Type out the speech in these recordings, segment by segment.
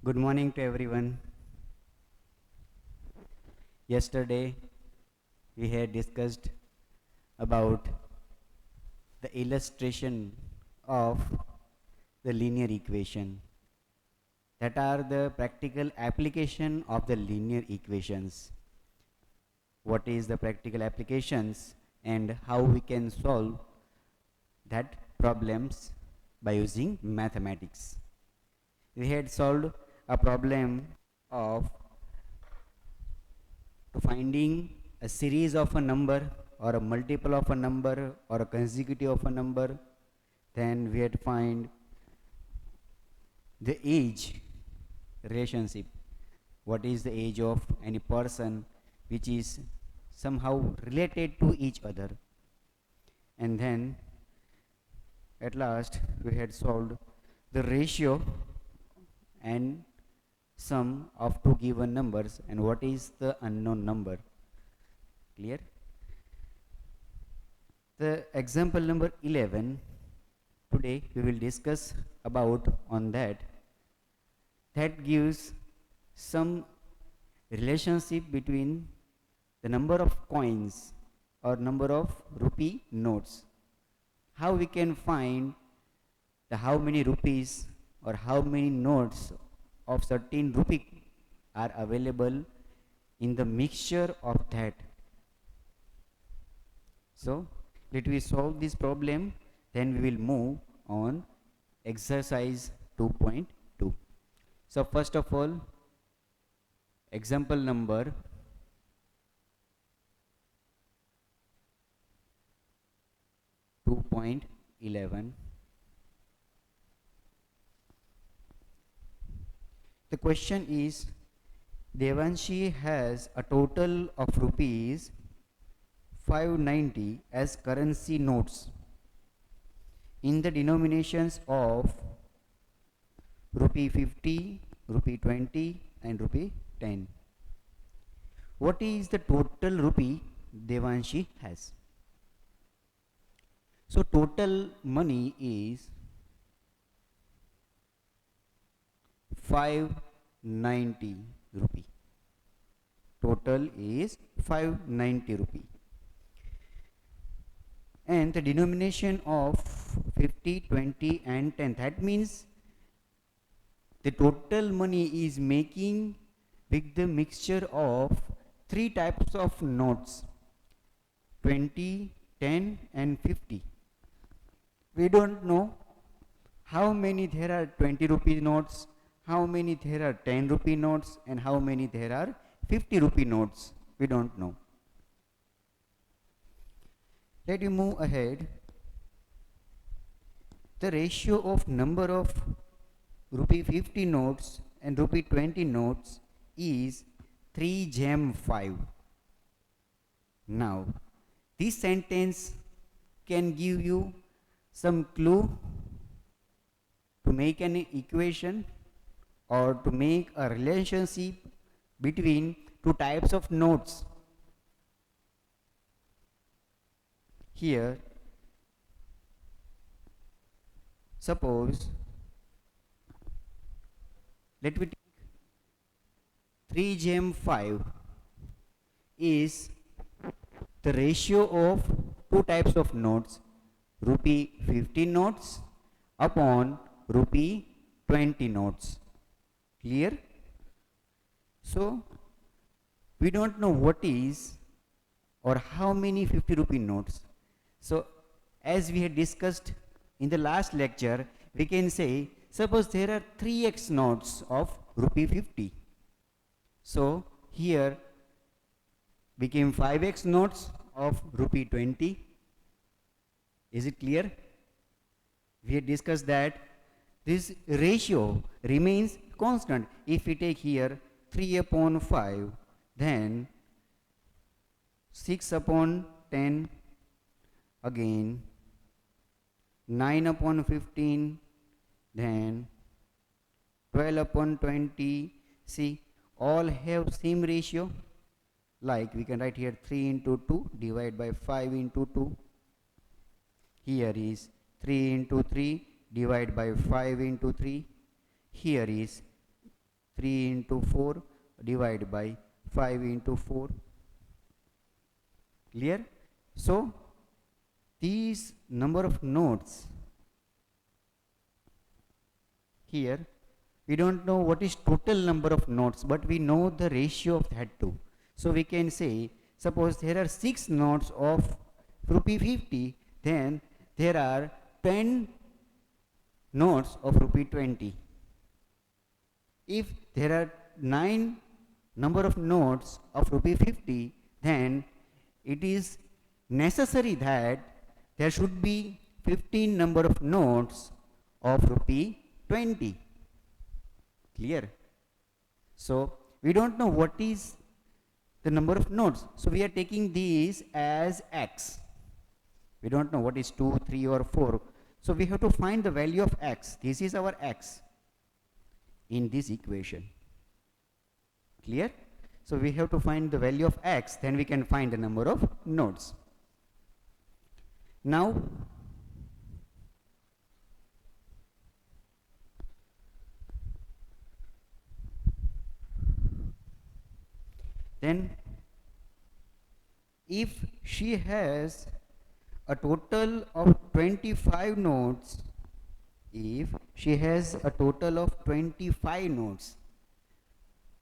Good morning to everyone. Yesterday we had discussed about the illustration of the linear equation, that are the practical application of the linear equations. What is the practical applications and how we can solve that problems by using mathematics. We had solved a problem of finding a series of a number or a multiple of a number or a consecutive of a number. Then we had to find the age relationship. What is the age of any person which is somehow related to each other. And then at last we had solved the ratio and sum of two given numbers and what is the unknown number. Clear? The example number 11, today we will discuss about on that gives some relationship between the number of coins or number of rupee notes. How we can find the how many rupees or how many notes of certain rupee are available in the mixture of that. So let we solve this problem, then we will move on exercise 2.2. So first of all, example number 2.11. The question is, Devanshi has a total of rupees 590 as currency notes in the denominations of rupee 50, rupee 20 and rupee 10. What is the total rupee Devanshi has? So total money is 590 rupee. Total is 590 rupee. And the denomination of 50, 20 and 10. That means the total money is making with the mixture of three types of notes, 20, 10 and 50. We don't know how many there are 20 rupee notes, how many there are 10 rupee notes and how many there are 50 rupee notes. We don't know. Let me move ahead. The ratio of number of rupee 50 notes and rupee 20 notes is 3:5. Now, this sentence can give you some clue to make an equation or to make a relationship between two types of notes. Here, suppose, let me take 3:5 is the ratio of two types of notes, rupee 50 notes upon rupee 20 notes. Clear? So we don't know what is or how many 50 rupee notes. So as we had discussed in the last lecture, we can say suppose there are 3x notes of rupee 50. So here became 5x notes of rupee 20. Is it clear? We had discussed that this ratio remains constant. If we take here 3/5, then 6/10, again 9/15, then 12/20. See, all have same ratio. Like we can write here 3 into 2 divided by 5 into 2. Here is 3 into 3 divided by 5 into 3. Here is 3 into 4 divided by 5 into 4. Clear? So these number of nodes here, we don't know what is total number of nodes, but we know the ratio of that too. So we can say, suppose there are 6 nodes of rupee 50, then there are 10 nodes of rupee 20. If there are 9 number of nodes of rupee 50, then it is necessary that there should be 15 number of nodes of rupee 20. Clear? So we don't know what is the number of nodes, so we are taking these as x. We don't know what is 2, 3 or 4, so we have to find the value of x. This is our x in this equation. Clear? So we have to find the value of x, then we can find the number of nodes. Now then if she has a total of 25 nodes, if she has a total of 25 nodes,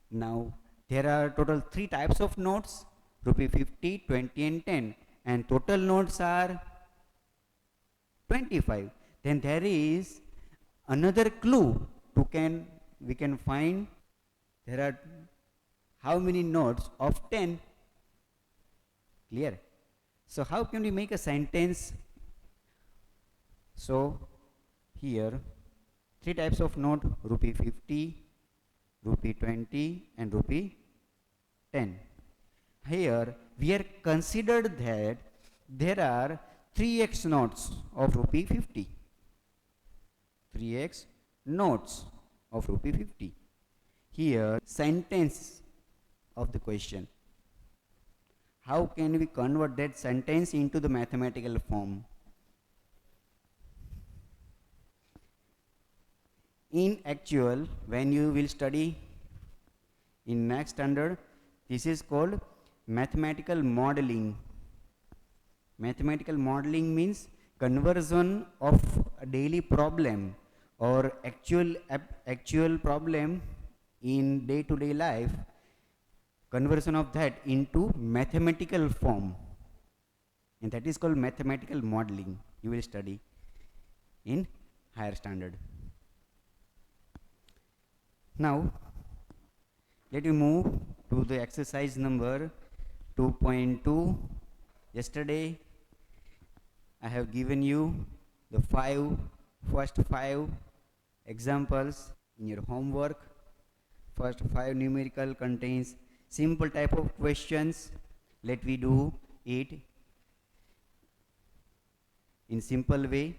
now there are total 3 types of nodes, rupee 50, 20 and 10, and total nodes are 25. Then there is another clue we can find there are how many nodes of 10. Clear? So how can we make a sentence? So here 3 types of node, rupee 50, rupee 20 and rupee 10. Here we are considered that there are 3x nodes of rupee 50. 3x nodes of rupee 50. Here sentence of the question. How can we convert that sentence into the mathematical form? In actual, when you will study in next standard, this is called mathematical modeling. Mathematical modeling means conversion of a daily problem or actual problem in day-to-day life, conversion of that into mathematical form, and that is called mathematical modeling. You will study in higher standard. Now let me move to the exercise number 2.2. Yesterday I have given you the first five examples in your homework. First 5 numerical contains simple type of questions. Let me do it in simple way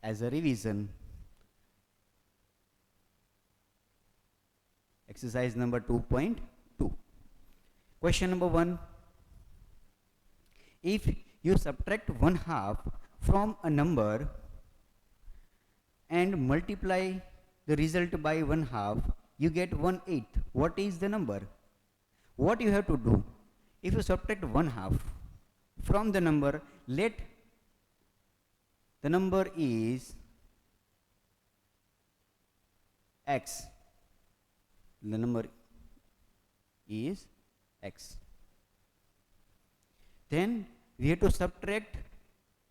as a revision. Exercise number 2.2. Question number 1. If you subtract 1/2 from a number and multiply the result by 1/2, you get 1/8. What is the number? What you have to do? If you subtract 1/2 from the number, let the number is x. The number is x. Then we have to subtract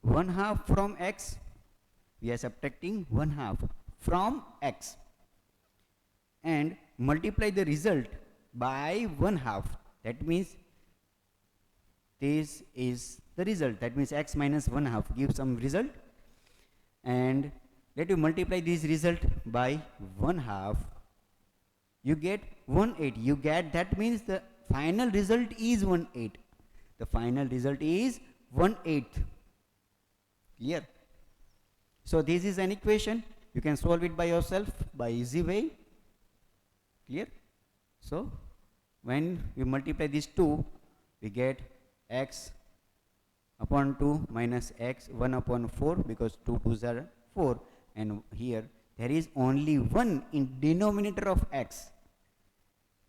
1/2 from x. We are subtracting 1/2 from x and multiply the result by 1/2. That means this is the result. That means x minus 1/2 gives some result, and let you multiply this result by 1/2. You get 1/8. You get, that means the final result is 1/8. The final result is 1/8. Clear? So this is an equation. You can solve it by yourself by easy way. Clear? So when we multiply these two, we get x upon 2 minus x 1 upon 4, because 2 2s are 4, and here there is only 1 in denominator of x.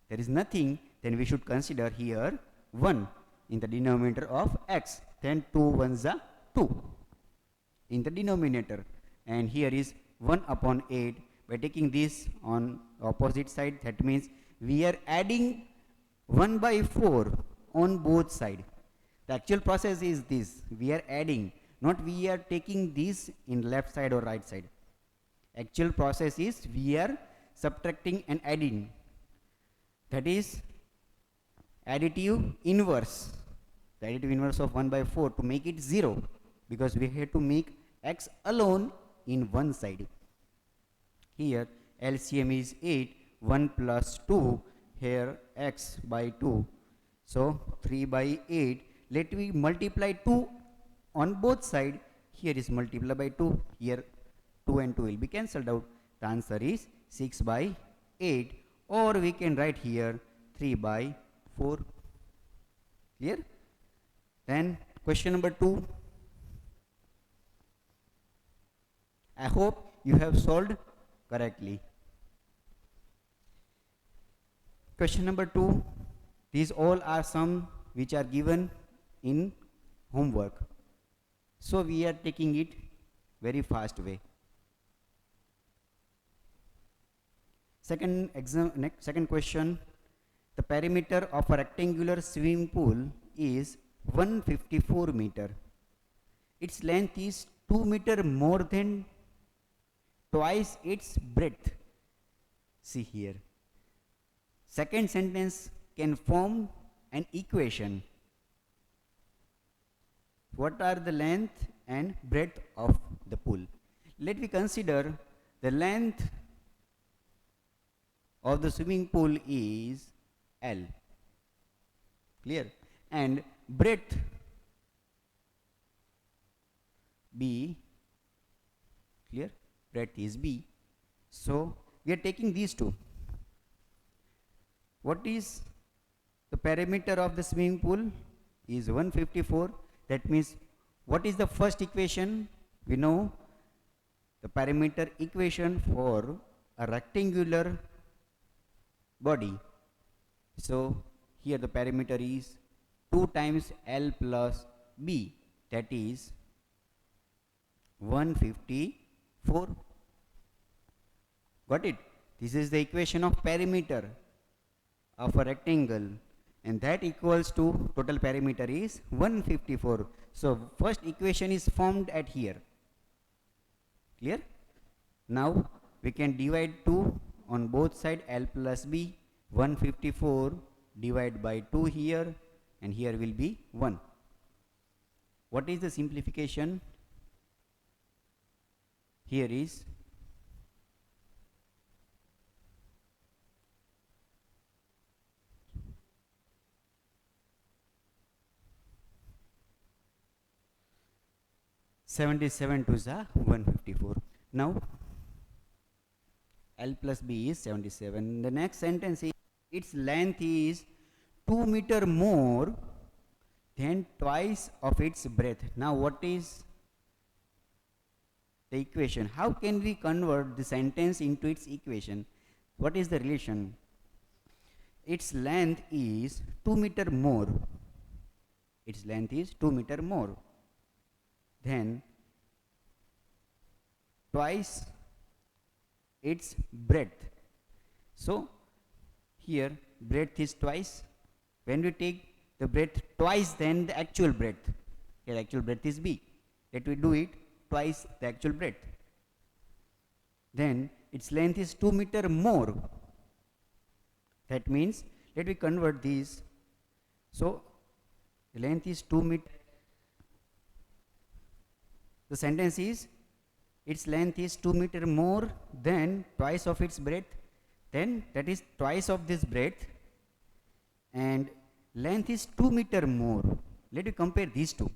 There is nothing, then we should consider here 1 in the denominator of x. Then 2 ones are 2 in the denominator. And here is 1 upon 8. By taking this on opposite side, that means we are adding 1 by 4 on both sides. The actual process is this. We are adding, not we are taking this in left side or right side. Actual process is we are subtracting and adding. That is additive inverse. The additive inverse of 1 by 4 to make it 0, because we have to make x alone in one side. Here LCM is 8, 1 plus 2, here x by 2. So 3 by 8. Let me multiply 2 on both sides. Here is multiplied by 2. Here 2 and 2 will be cancelled out. The answer is 6 by 8, or we can write here 3 by 4. Clear? Then question number 2. I hope you have solved correctly. Question number 2. These all are some which are given in homework. So we are taking it very fast way. Second question. The perimeter of a rectangular swimming pool is 154 meter. Its length is 2 meter more than twice its breadth. See here. Second sentence can form an equation. What are the length and breadth of the pool? Let me consider the length of the swimming pool is L. Clear? And breadth B. Clear? Breadth is B. So we are taking these two. What is the perimeter of the swimming pool? Is 154. That means what is the first equation? We know the perimeter equation for a rectangular body. So here the perimeter is 2 times L plus B, that is 154. Got it? This is the equation of perimeter of a rectangle, and that equals to total perimeter is 154. So first equation is formed at here. Clear? Now we can divide 2 on both sides, L plus B. 154 divided by 2 here, and here will be 1. What is the simplification? Here is (77 to the 154). Now L plus B is 77. The next sentence is its length is 2 meter more than twice of its breadth. Now what is the equation? How can we convert the sentence into its equation? What is the relation? Its length is 2 meter more. Its length is 2 meter more. Then twice its breadth. So here breadth is twice. When we take the breadth twice, then the actual breadth. Here actual breadth is B. Let me do it twice the actual breadth. Then its length is 2 meter more. That means let me convert these. So the length is 2 meter. The sentence is its length is 2 meter more than twice of its breadth. Then that is twice of this breadth, and length is 2 meter more. Let me compare these two.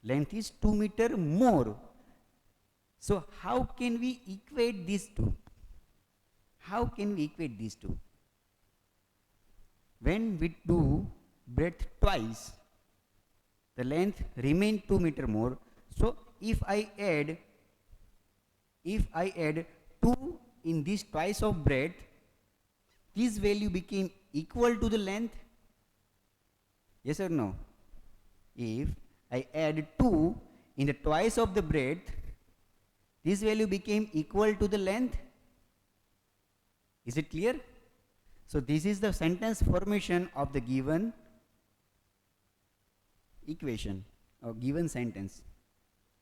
Length is 2 meter more. So how can we equate these two? How can we equate these two? When we do breadth twice, the length remain 2 meter more. So if I add 2 in this twice of breadth, this value became equal to the length? Yes or no? If I add 2 in the twice of the breadth, this value became equal to the length. Is it clear? So this is the sentence formation of the given equation or given sentence.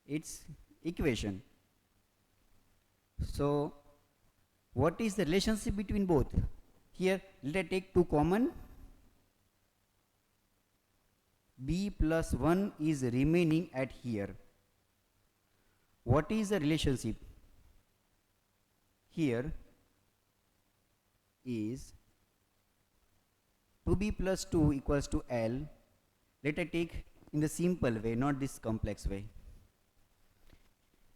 It's equation. So what is the relationship between both? Here let us take 2 common. B plus 1 is remaining at here. What is the relationship? Here is 2b plus 2 equals to L. Let us take in the simple way, not this complex way.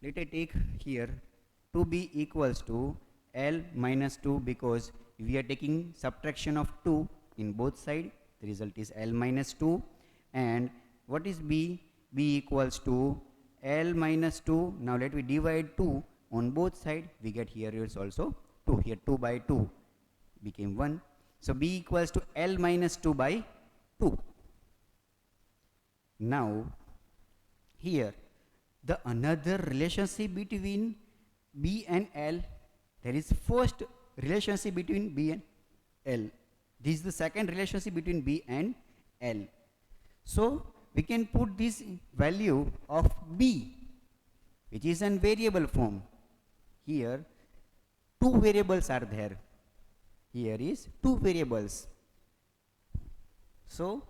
Let us take here 2b equals to L minus 2, because we are taking subtraction of 2 in both sides. The result is L minus 2. And what is b? B equals to L minus 2. Now let me divide 2 on both sides. We get here is also 2. Here 2 by 2 became 1. So b equals to L minus 2 by 2. Now here the another relationship between b and L. There is first relationship between b and L. This is the second relationship between b and L. So we can put this value of b, which is in variable form. Here 2 variables are there. Here is 2 variables. So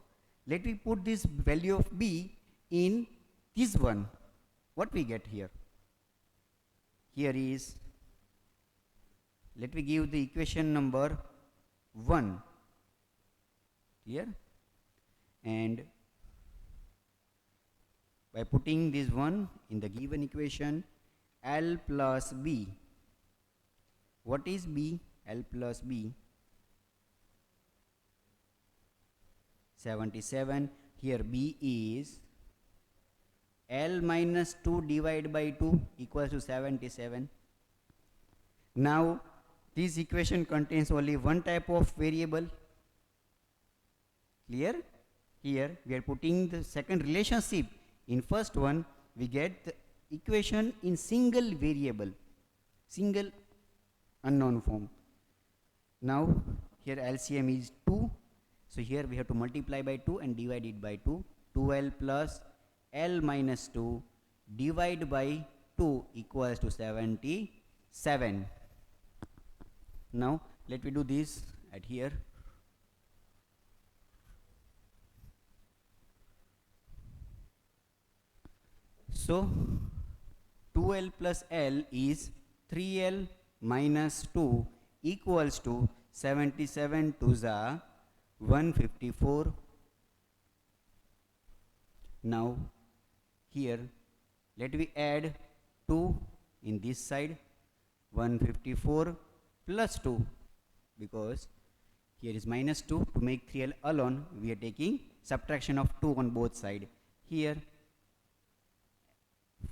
let me put this value of b in this one. What we get here? Here is, let me give the equation number 1 here, and by putting this 1 in the given equation, L plus b. What is b? L plus b, 77. Here b is L minus 2 divided by 2 equals to 77. Now this equation contains only one type of variable. Clear? Here we are putting the second relationship. In first one we get the equation in single variable, single unknown form. Now here LCM is 2. So here we have to multiply by 2 and divide it by 2. 2L plus L minus 2 divided by 2 equals to 77. Now let me do this at here. So 2L plus L is 3L minus 2 equals to 77 to the 154. Now here let me add 2 in this side, 154 plus 2, because here is minus 2. To make 3L alone we are taking subtraction of 2 on both sides. Here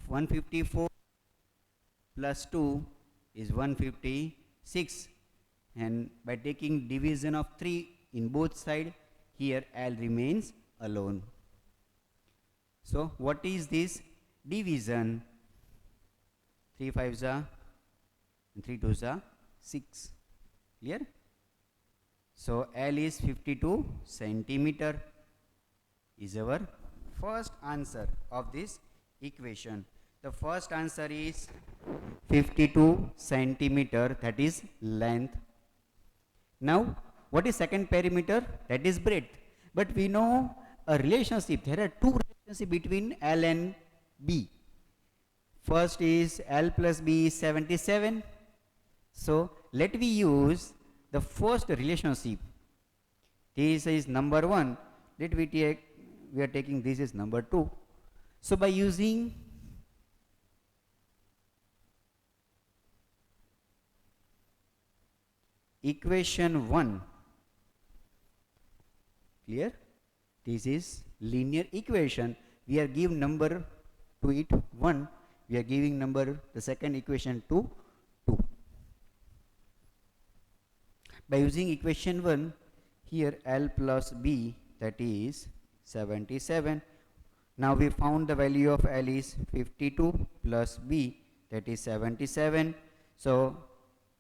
154 plus 2 is 156, and by taking division of 3 in both sides, here L remains alone. So what is this division? 3 5s are and 3 2s are 6. Clear? So L is 52 centimeter is our first answer of this equation. The first answer is 52 centimeter, that is length. Now what is second parameter? That is breadth. But we know a relationship. There are two relationships between L and B. First is L plus B is 77. So let me use the first relationship. This is number 1. Let me take, we are taking this is number 2. So by using equation 1, clear? This is linear equation. We are giving number to it 1. We are giving number the second equation to 2. By using equation 1, here L plus B, that is 77. Now we found the value of L is 52 plus B, that is 77. So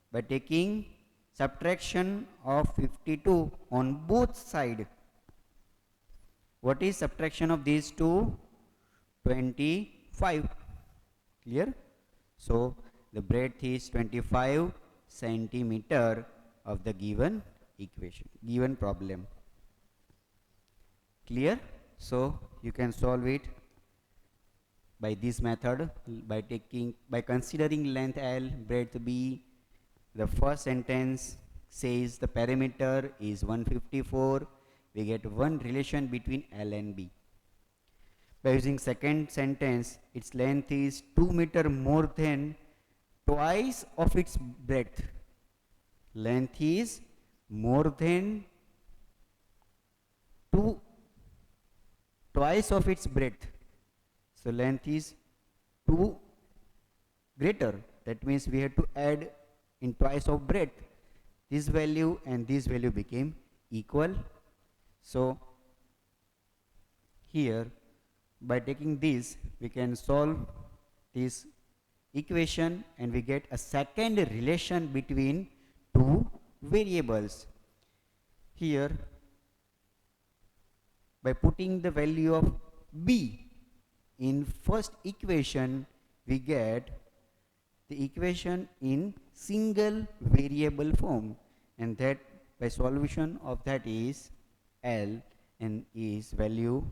by taking subtraction of 52 on both sides, what is subtraction of these two? 25. Clear? So the breadth is 25 centimeter of the given equation, given problem. Clear? So you can solve it by this method, by considering length L, breadth B. The first sentence says the perimeter is 154. We get one relation between L and B. By using second sentence, its length is 2 meter more than twice of its breadth. Length is more than twice of its breadth. So length is 2 greater. That means we have to add in twice of breadth. This value and this value became equal. So here, by taking this, we can solve this equation and we get a second relation between two variables. Here, by putting the value of B in first equation, we get the equation in single variable form, and that by solution of that is L and is value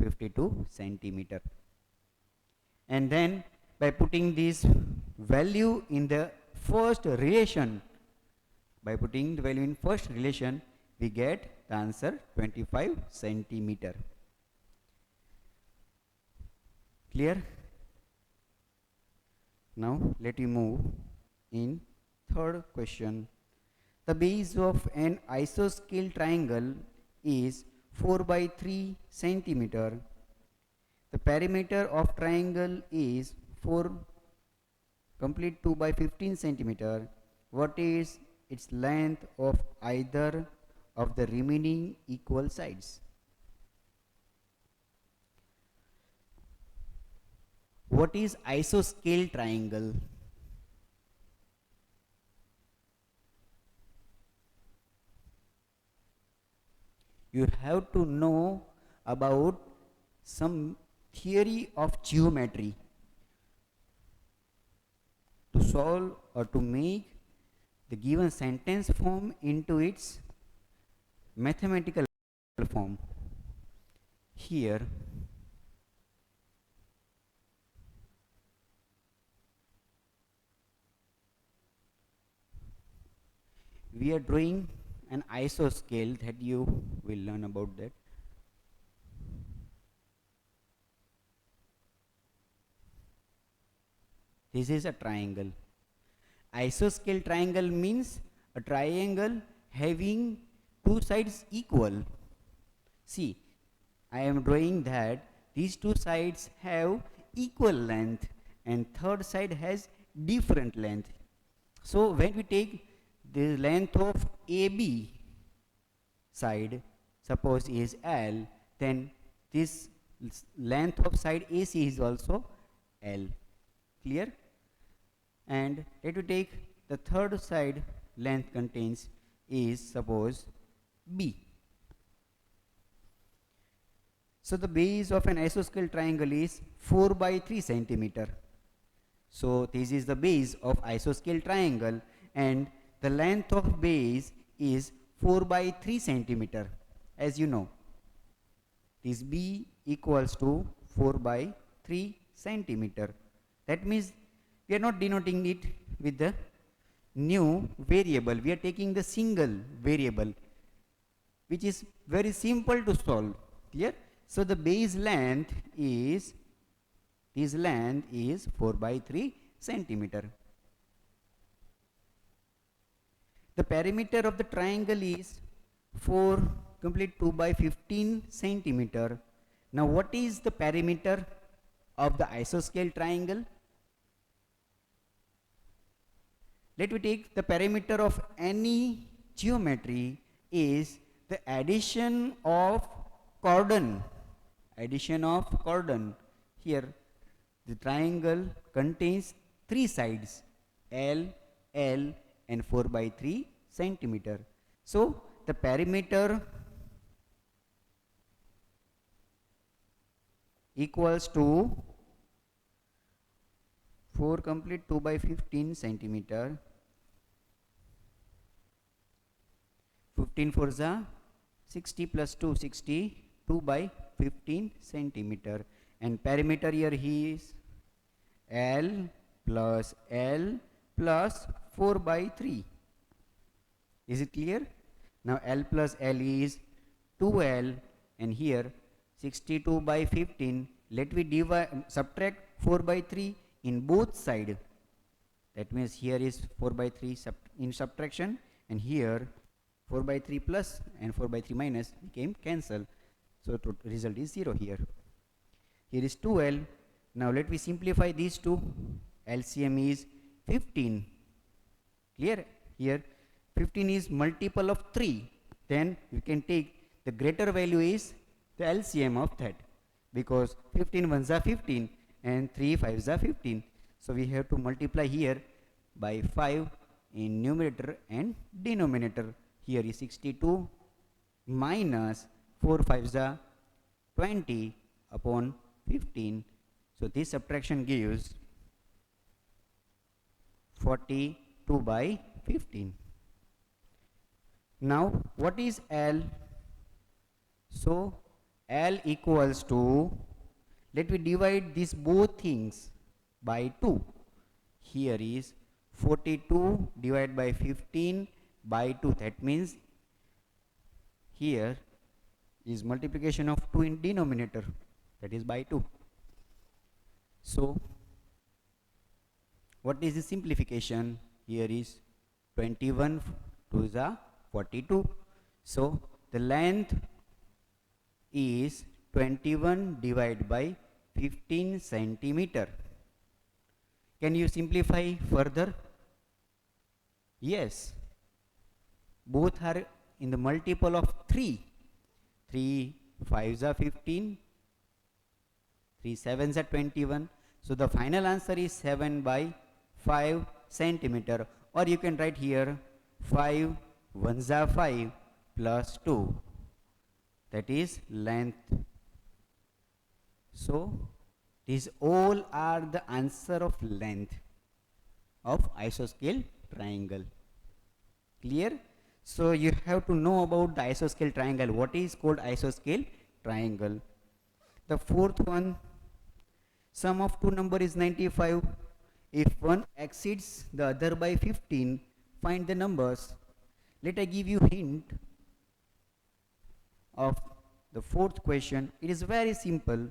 52 centimeter. And then by putting this value in the first relation, we get the answer 25 centimeter. Clear? Now let me move in third question. The base of an isosceles triangle is 4 by 3 centimeter. The perimeter of triangle is 4 complete 2 by 15 centimeter. What is its length of either of the remaining equal sides? What is isosceles triangle? You have to know about some theory of geometry to solve or to make the given sentence form into its mathematical form. Here we are drawing an isoscale that you will learn about that. This is a triangle. Isoscale triangle means a triangle having two sides equal. See, I am drawing that these two sides have equal length and third side has different length. So when we take the length of AB side, suppose is L, then this length of side AC is also L. Clear? And let me take the third side length contains is suppose B. So the base of an isosceles triangle is 4 by 3 centimeter. So this is the base of isosceles triangle and the length of base is 4 by 3 centimeter. As you know, this B equals to 4 by 3 centimeter. That means we are not denoting it with the new variable. We are taking the single variable, which is very simple to solve. Clear? So the base length is, this length is 4 by 3 centimeter. The perimeter of the triangle is 4 complete 2 by 15 centimeter. Now what is the perimeter of the isosceles triangle? Let me take the parameter of any geometry is the addition of cordon. Addition of cordon. Here the triangle contains three sides, L, L and 4 by 3 centimeter. So the perimeter equals to 4 complete 2 by 15 centimeter. 15 4 za 60 plus 2 60, 2 by 15 centimeter, and perimeter here is L plus 4 by 3. Is it clear? Now L plus L is 2L, and here 62 by 15. Let me subtract 4 by 3 in both sides. That means here is 4 by 3 in subtraction, and here 4 by 3 plus and 4 by 3 minus became cancel. So the result is 0 here. Here is 2L. Now let me simplify these two. LCM is 15. Clear? Here 15 is multiple of 3. Then you can take the greater value is the LCM of that, because 15 ones are 15 and 3 5s are 15. So we have to multiply here by 5 in numerator and denominator. Here is 62 minus 4 5s are 20 upon 15. So this subtraction gives 42 by 15. Now what is L? So L equals to, let me divide these both things by 2. Here is 42 divided by 15 by 2. That means here is multiplication of 2 in denominator, that is by 2. So what is the simplification? Here is 21 to the 42. So the length is 21 divided by 15 centimeter. Can you simplify further? Yes. Both are in the multiple of 3. 3 5s are 15. 3 7s are 21. So the final answer is 7 by 5 centimeter. Or you can write here 5 1s are 5 plus 2. That is length. So these all are the answer of length of isoscale triangle. Clear? So you have to know about the isoscale triangle. What is called isoscale triangle? The fourth one, sum of two number is 95. If one exceeds the other by 15, find the numbers. Let I give you hint of the fourth question. It is very simple.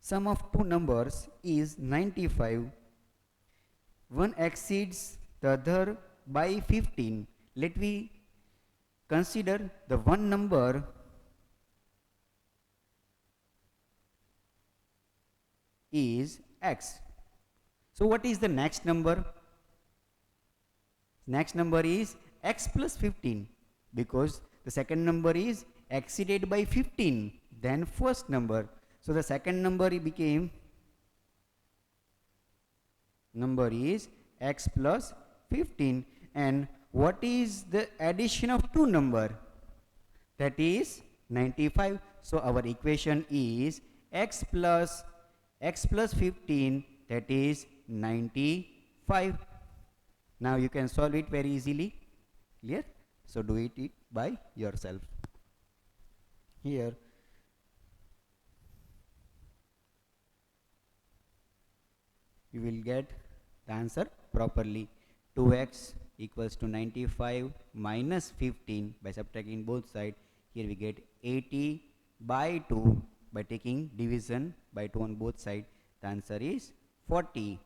Sum of two numbers is 95. One exceeds the other by 15. Let me consider the one number is x. So what is the next number? Next number is x plus 15, because the second number is exceeded by 15 then first number. So the second number became number is x plus 15. And what is the addition of two number? That is 95. So our equation is x plus 15, that is 95. Now you can solve it very easily. Clear? So do it by yourself. Here you will get the answer properly. 2x equals to 95 minus 15 by subtracting both sides. Here we get 80 by 2 by taking division by 2 on both sides. The answer is 40.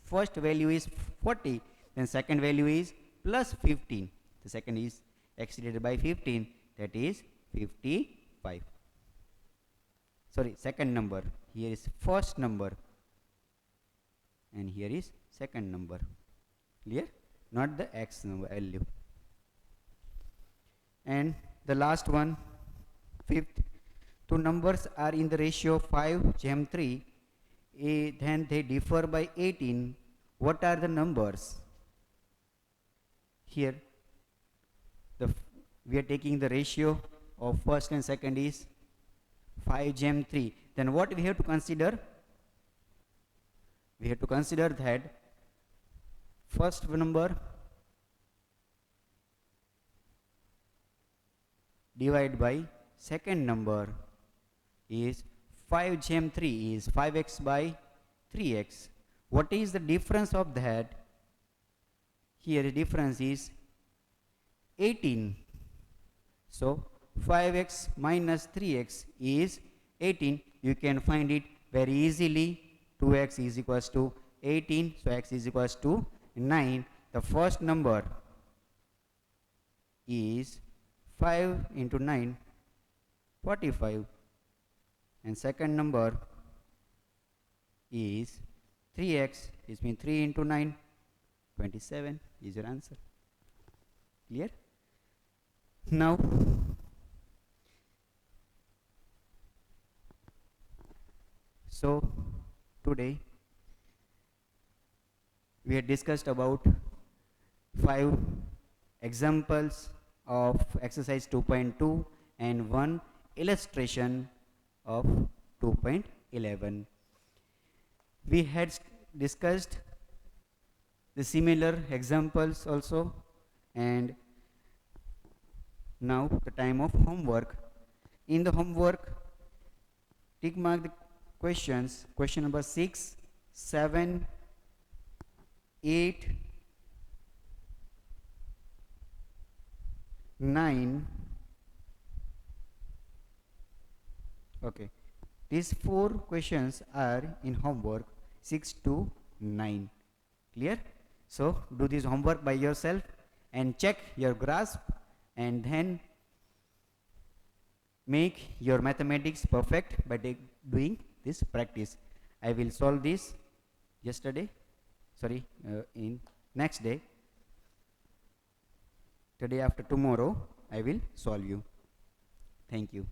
First value is 40, then second value is plus 15. The second is exceeded by 15, that is 55. Sorry, second number. Here is first number and here is second number. Clear? not the x value. And the last one, fifth, two numbers are in the ratio 5:3, then they differ by 18. What are the numbers? Here, we are taking the ratio of first and second is 5:3. Then what we have to consider? We have to consider that first number divided by second number is 5:3 is 5x by 3x. What is the difference of that? Here the difference is 18. So 5x minus 3x is 18. You can find it very easily. 2x is equals to 18. So x is equals to 9. The first number is 5 into 9, 45. And second number is 3x, which means 3 into 9, 27 is your answer. Clear? Now, so today we had discussed about 5 examples of exercise 2.2 and 1 illustration of 2.11. We had discussed the similar examples also, and now the time of homework. In the homework, tick mark the questions. Question number 6, 7, 8, 9. Okay, these 4 questions are in homework 6 to 9. Clear? So do this homework by yourself and check your grasp, and then make your mathematics perfect by doing this practice. I will solve this in next day. Today after tomorrow I will solve you. Thank you.